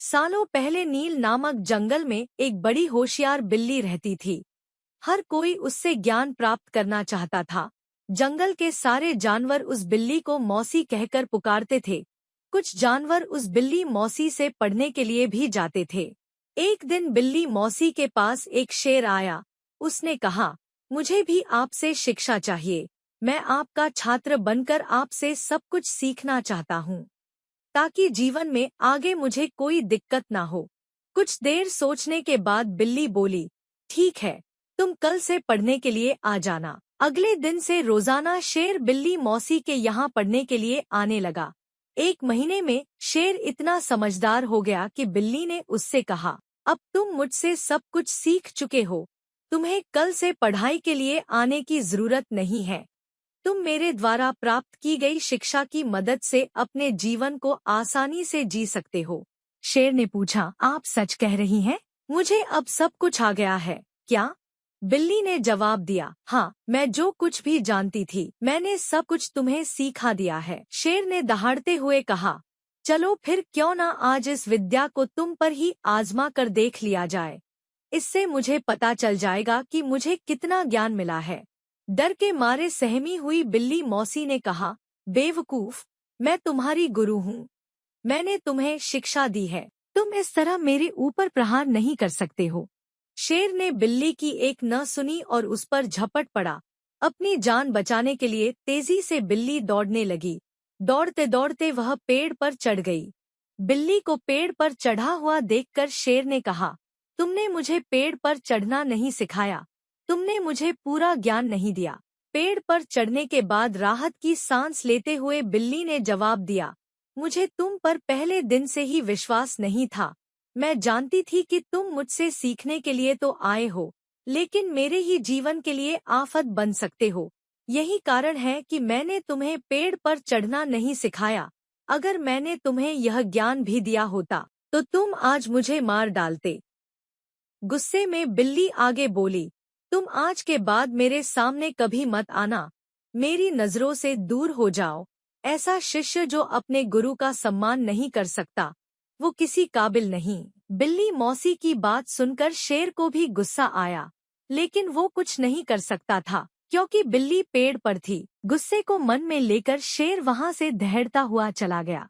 सालों पहले नील नामक जंगल में एक बड़ी होशियार बिल्ली रहती थी। हर कोई उससे ज्ञान प्राप्त करना चाहता था। जंगल के सारे जानवर उस बिल्ली को मौसी कहकर पुकारते थे। कुछ जानवर उस बिल्ली मौसी से पढ़ने के लिए भी जाते थे। एक दिन बिल्ली मौसी के पास एक शेर आया। उसने कहा, मुझे भी आपसे शिक्षा चाहिए। मैं आपका छात्र बनकर आपसे सब कुछ सीखना चाहता हूँ, ताकि जीवन में आगे मुझे कोई दिक्कत ना हो। कुछ देर सोचने के बाद बिल्ली बोली, ठीक है, तुम कल से पढ़ने के लिए आ जाना। अगले दिन से रोजाना शेर बिल्ली मौसी के यहाँ पढ़ने के लिए आने लगा। एक महीने में शेर इतना समझदार हो गया कि बिल्ली ने उससे कहा, अब तुम मुझसे सब कुछ सीख चुके हो, तुम्हें कल से पढ़ाई के लिए आने की जरूरत नहीं है। तुम मेरे द्वारा प्राप्त की गई शिक्षा की मदद से अपने जीवन को आसानी से जी सकते हो। शेर ने पूछा, आप सच कह रही हैं? मुझे अब सब कुछ आ गया है क्या? बिल्ली ने जवाब दिया, हाँ, मैं जो कुछ भी जानती थी मैंने सब कुछ तुम्हें सिखा दिया है। शेर ने दहाड़ते हुए कहा, चलो फिर क्यों ना आज इस विद्या को तुम पर ही आजमा कर देख लिया जाए। इससे मुझे पता चल जाएगा कि मुझे कितना ज्ञान मिला है। डर के मारे सहमी हुई बिल्ली मौसी ने कहा, बेवकूफ, मैं तुम्हारी गुरु हूँ। मैंने तुम्हें शिक्षा दी है, तुम इस तरह मेरे ऊपर प्रहार नहीं कर सकते हो। शेर ने बिल्ली की एक न सुनी और उस पर झपट पड़ा। अपनी जान बचाने के लिए तेजी से बिल्ली दौड़ने लगी। दौड़ते दौड़ते वह पेड़ पर चढ़ गई। बिल्ली को पेड़ पर चढ़ा हुआ देखकर शेर ने कहा, तुमने मुझे पेड़ पर चढ़ना नहीं सिखाया, तुमने मुझे पूरा ज्ञान नहीं दिया। पेड़ पर चढ़ने के बाद राहत की सांस लेते हुए बिल्ली ने जवाब दिया, मुझे तुम पर पहले दिन से ही विश्वास नहीं था। मैं जानती थी कि तुम मुझसे सीखने के लिए तो आए हो, लेकिन मेरे ही जीवन के लिए आफत बन सकते हो। यही कारण है कि मैंने तुम्हें पेड़ पर चढ़ना नहीं सिखाया। अगर मैंने तुम्हें यह ज्ञान भी दिया होता तो तुम आज मुझे मार डालते। गुस्से में बिल्ली आगे बोली, तुम आज के बाद मेरे सामने कभी मत आना। मेरी नजरों से दूर हो जाओ। ऐसा शिष्य जो अपने गुरु का सम्मान नहीं कर सकता, वो किसी काबिल नहीं। बिल्ली मौसी की बात सुनकर शेर को भी गुस्सा आया, लेकिन वो कुछ नहीं कर सकता था क्योंकि बिल्ली पेड़ पर थी। गुस्से को मन में लेकर शेर वहां से दहड़ता हुआ चला गया।